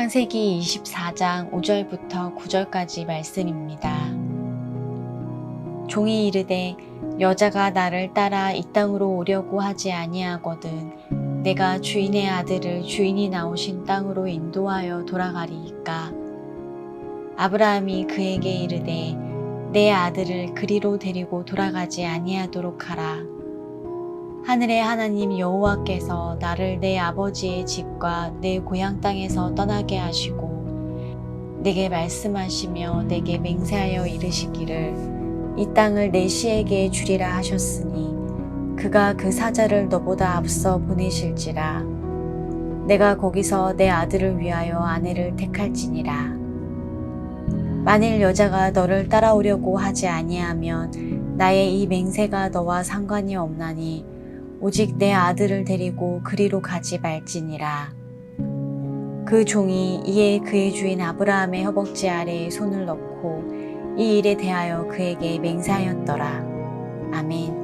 창세기 24장 5절부터 9절까지 말씀입니다. 종이 이르되 여자가 나를 따라 이 땅으로 오려고 하지 아니하거든 내가 주인의 아들을 주인이 나오신 땅으로 인도하여 돌아가리이까. 아브라함이 그에게 이르되 내 아들을 그리로 데리고 돌아가지 아니하도록 하라. 하늘의 하나님 여호와께서 나를 내 아버지의 집과 내 고향 땅에서 떠나게 하시고 내게 말씀하시며 내게 맹세하여 이르시기를 이 땅을 내 씨에게 주리라 하셨으니 그가 그 사자를 너보다 앞서 보내실지라. 내가 거기서 내 아들을 위하여 아내를 택할지니라. 만일 여자가 너를 따라오려고 하지 아니하면 나의 이 맹세가 너와 상관이 없나니 오직 내 아들을 데리고 그리로 가지 말지니라. 그 종이 이에 그의 주인 아브라함의 허벅지 아래에 손을 넣고 이 일에 대하여 그에게 맹세하였더라. 아멘.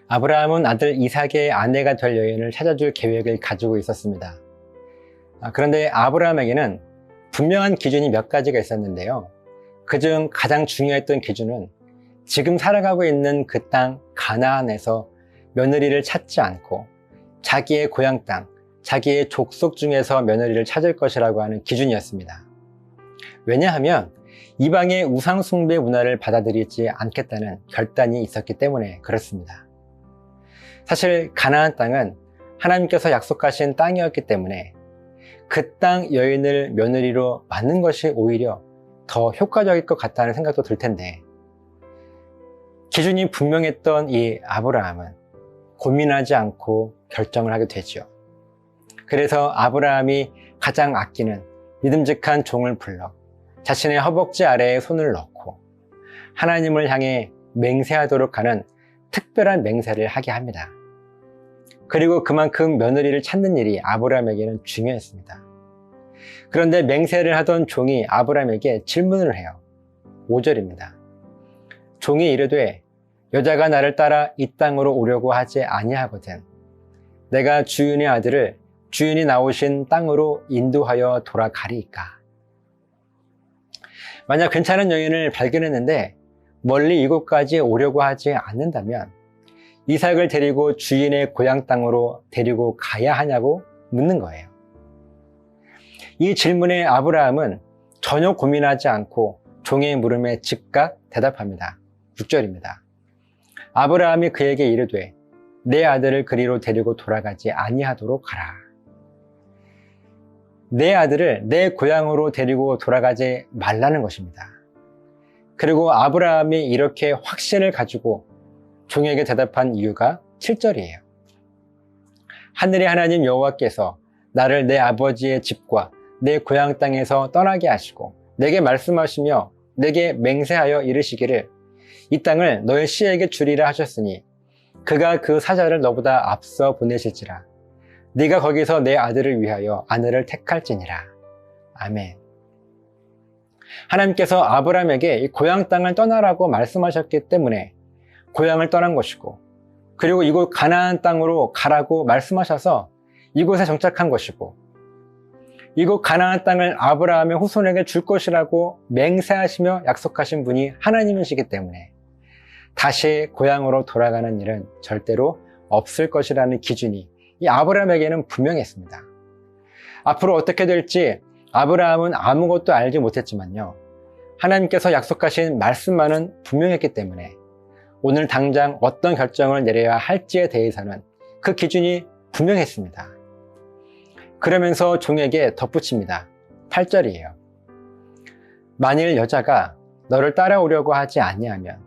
아브라함은 아들 이삭의 아내가 될 여인을 찾아줄 계획을 가지고 있었습니다. 그런데 아브라함에게는 분명한 기준이 몇 가지가 있었는데요. 그중 가장 중요했던 기준은 지금 살아가고 있는 그 땅 가나안에서 며느리를 찾지 않고 자기의 고향 땅, 자기의 족속 중에서 며느리를 찾을 것이라고 하는 기준이었습니다. 왜냐하면 이방의 우상 숭배 문화를 받아들이지 않겠다는 결단이 있었기 때문에 그렇습니다. 사실 가나안 땅은 하나님께서 약속하신 땅이었기 때문에 그 땅 여인을 며느리로 맞는 것이 오히려 더 효과적일 것 같다는 생각도 들 텐데, 기준이 분명했던 이 아브라함은 고민하지 않고 결정을 하게 되죠. 그래서 아브라함이 가장 아끼는 믿음직한 종을 불러 자신의 허벅지 아래에 손을 넣고 하나님을 향해 맹세하도록 하는 특별한 맹세를 하게 합니다. 그리고 그만큼 며느리를 찾는 일이 아브라함에게는 중요했습니다. 그런데 맹세를 하던 종이 아브라함에게 질문을 해요. 5절입니다. 종이 이르되 여자가 나를 따라 이 땅으로 오려고 하지 아니하거든 내가 주인의 아들을 주인이 나오신 땅으로 인도하여 돌아가리이까. 만약 괜찮은 여인을 발견했는데 멀리 이곳까지 오려고 하지 않는다면 이삭을 데리고 주인의 고향 땅으로 데리고 가야 하냐고 묻는 거예요. 이 질문에 아브라함은 전혀 고민하지 않고 종의 물음에 즉각 대답합니다. 6절입니다. 아브라함이 그에게 이르되 내 아들을 그리로 데리고 돌아가지 아니하도록 하라. 내 아들을 내 고향으로 데리고 돌아가지 말라는 것입니다. 그리고 아브라함이 이렇게 확신을 가지고 종에게 대답한 이유가 7절이에요. 하늘의 하나님 여호와께서 나를 내 아버지의 집과 내 고향 땅에서 떠나게 하시고 내게 말씀하시며 내게 맹세하여 이르시기를 이 땅을 너의 씨에게 주리라 하셨으니 그가 그 사자를 너보다 앞서 보내실지라. 네가 거기서 내 아들을 위하여 아내를 택할지니라. 아멘. 하나님께서 아브라함에게 이 고향 땅을 떠나라고 말씀하셨기 때문에 고향을 떠난 것이고, 그리고 이곳 가나안 땅으로 가라고 말씀하셔서 이곳에 정착한 것이고, 이곳 가나안 땅을 아브라함의 후손에게 줄 것이라고 맹세하시며 약속하신 분이 하나님이시기 때문에 다시 고향으로 돌아가는 일은 절대로 없을 것이라는 기준이 이 아브라함에게는 분명했습니다. 앞으로 어떻게 될지 아브라함은 아무것도 알지 못했지만요, 하나님께서 약속하신 말씀만은 분명했기 때문에 오늘 당장 어떤 결정을 내려야 할지에 대해서는 그 기준이 분명했습니다. 그러면서 종에게 덧붙입니다. 8절이에요. 만일 여자가 너를 따라오려고 하지 아니하면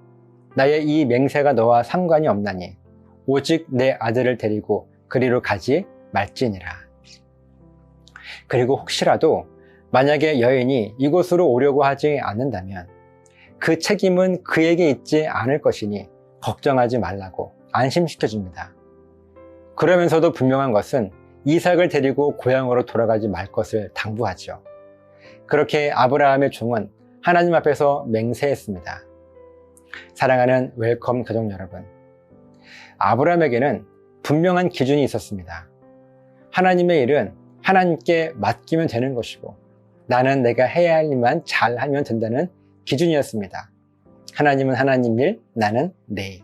나의 이 맹세가 너와 상관이 없나니 오직 내 아들을 데리고 그리로 가지 말지니라. 그리고 혹시라도 만약에 여인이 이곳으로 오려고 하지 않는다면 그 책임은 그에게 있지 않을 것이니 걱정하지 말라고 안심시켜줍니다. 그러면서도 분명한 것은 이삭을 데리고 고향으로 돌아가지 말 것을 당부하죠. 그렇게 아브라함의 종은 하나님 앞에서 맹세했습니다. 사랑하는 웰컴 가족 여러분, 아브라함에게는 분명한 기준이 있었습니다. 하나님의 일은 하나님께 맡기면 되는 것이고 나는 내가 해야 할 일만 잘하면 된다는 기준이었습니다. 하나님은 하나님 일, 나는 내 일.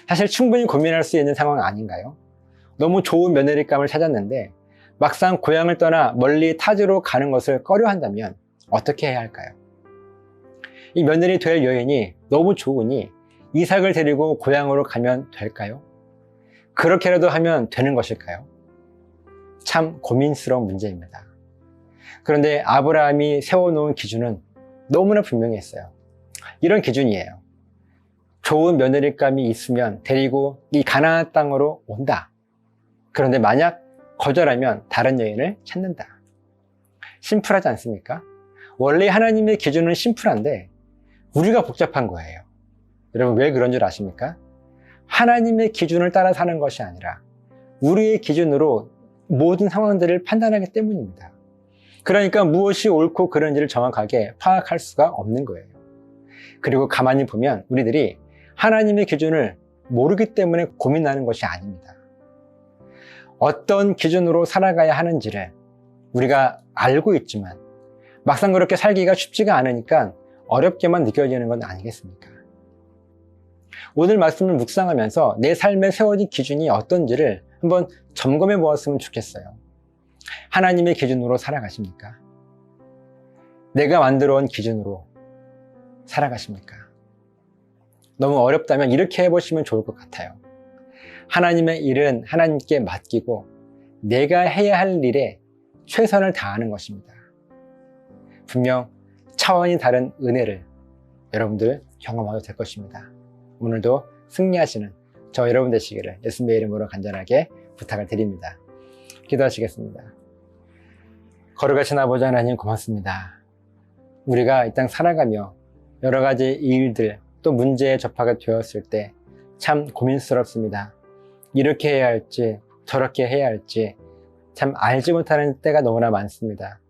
사실 충분히 고민할 수 있는 상황 아닌가요? 너무 좋은 며느리감을 찾았는데 막상 고향을 떠나 멀리 타지로 가는 것을 꺼려한다면 어떻게 해야 할까요? 이 며느리 될 여인이 너무 좋으니 이삭을 데리고 고향으로 가면 될까요? 그렇게라도 하면 되는 것일까요? 참 고민스러운 문제입니다. 그런데 아브라함이 세워놓은 기준은 너무나 분명했어요. 이런 기준이에요. 좋은 며느리감이 있으면 데리고 이 가나안 땅으로 온다. 그런데 만약 거절하면 다른 여인을 찾는다. 심플하지 않습니까? 원래 하나님의 기준은 심플한데 우리가 복잡한 거예요. 여러분 왜 그런 줄 아십니까? 하나님의 기준을 따라 사는 것이 아니라 우리의 기준으로 모든 상황들을 판단하기 때문입니다. 그러니까 무엇이 옳고 그른지를 정확하게 파악할 수가 없는 거예요. 그리고 가만히 보면 우리들이 하나님의 기준을 모르기 때문에 고민하는 것이 아닙니다. 어떤 기준으로 살아가야 하는지를 우리가 알고 있지만 막상 그렇게 살기가 쉽지가 않으니까 어렵게만 느껴지는 건 아니겠습니까? 오늘 말씀을 묵상하면서 내 삶에 세워진 기준이 어떤지를 한번 점검해 보았으면 좋겠어요. 하나님의 기준으로 살아가십니까? 내가 만들어 온 기준으로 살아가십니까? 너무 어렵다면 이렇게 해보시면 좋을 것 같아요. 하나님의 일은 하나님께 맡기고 내가 해야 할 일에 최선을 다하는 것입니다. 분명 차원이 다른 은혜를 여러분들 경험하게 될 것입니다. 오늘도 승리하시는 저 여러분 되시기를 예수님의 이름으로 간절하게 부탁을 드립니다. 기도하시겠습니다. 거룩하신 아버지 하나님 고맙습니다. 우리가 이 땅 살아가며 여러 가지 일들 또 문제에 접하게 되었을 때 참 고민스럽습니다. 이렇게 해야 할지 저렇게 해야 할지 참 알지 못하는 때가 너무나 많습니다.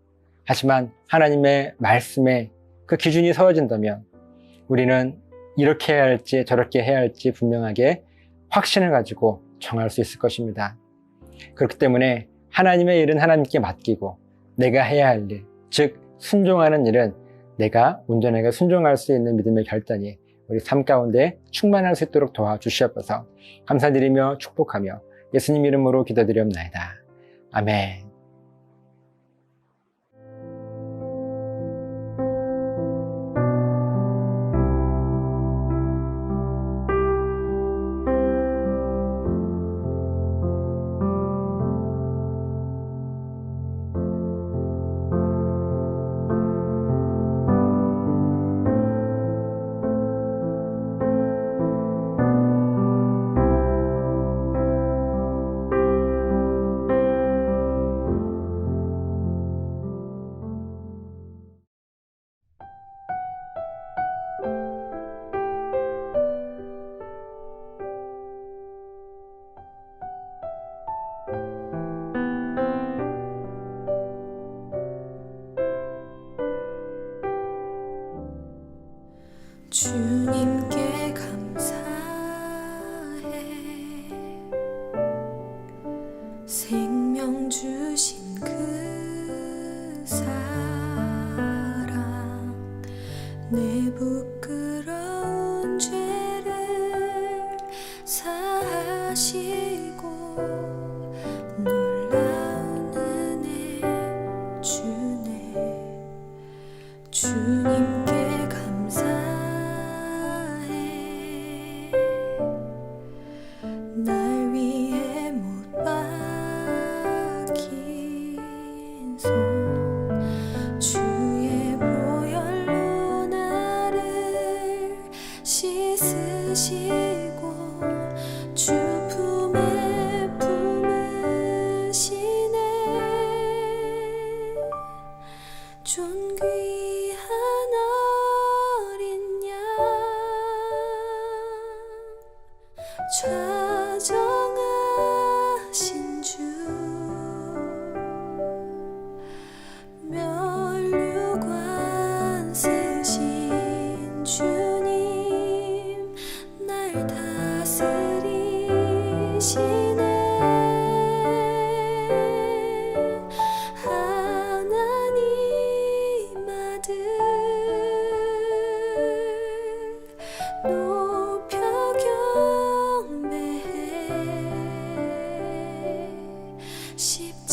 하지만 하나님의 말씀에 그 기준이 세워진다면 우리는 이렇게 해야 할지 저렇게 해야 할지 분명하게 확신을 가지고 정할 수 있을 것입니다. 그렇기 때문에 하나님의 일은 하나님께 맡기고 내가 해야 할 일, 즉 순종하는 일은 내가 온전하게 순종할 수 있는 믿음의 결단이 우리 삶 가운데 충만할 수 있도록 도와주시옵소서. 감사드리며 축복하며 예수님 이름으로 기도드리옵나이다. 아멘. 주님께 감사해. 생명 주신 그 사랑, 내 부끄러운 죄를 사하시고 놀라운 은혜 주네. 주님께 감사해.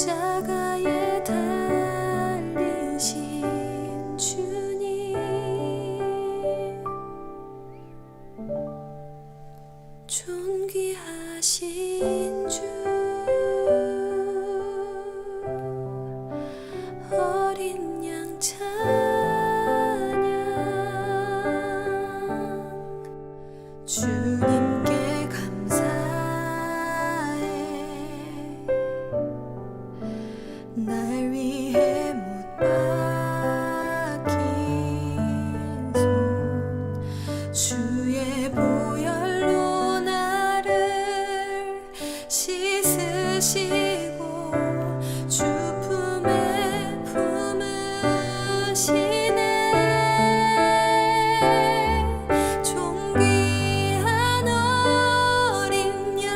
십자가에 달리신 주님 존귀하신 주 어린 양 찬양 주님께 감사해 날 위해 못 박힌 손 주의 보혈로 나를 씻으시고 주 품에 품으시네 존귀한 어린 양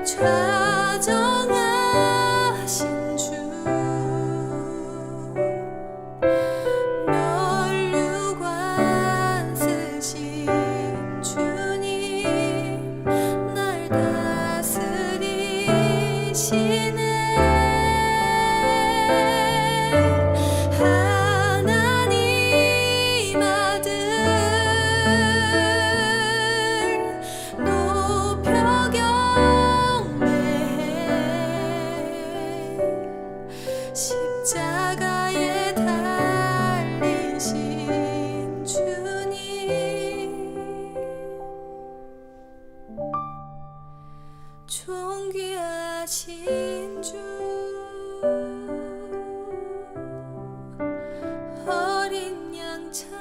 좌정하신 주 면류관 쓰신 주님 날 다스리시네 하나님 아들 높여 경배해 십자가에 달리신 주님 존귀하신 주 어린 양 찬양